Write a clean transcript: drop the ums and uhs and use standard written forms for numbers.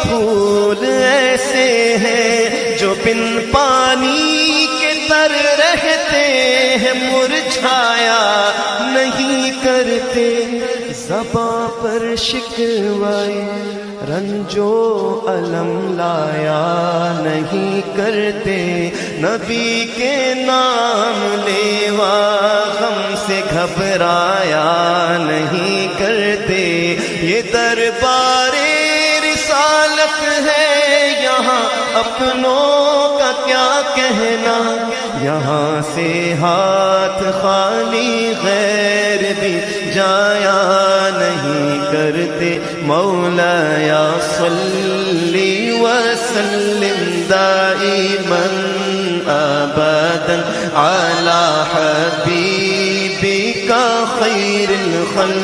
پھول ایسے ہیں جو بن پانی کے تر رہتے ہیں، مرجھایا نہیں کرتے، زباں پر شکوائے رنج و الم لایا نہیں کرتے، نبی کے نام لیوا غم سے گھبرایا نہیں کرتے۔ یہ دربار رسالت ہے یہاں اپنوں کا کیا کہنا، یہاں سے ہاتھ خالی غیر بھی جایا نہیں کرتے۔ مولایا صلی وسلم دائما ابدا علی حبیبک خیر الخلق۔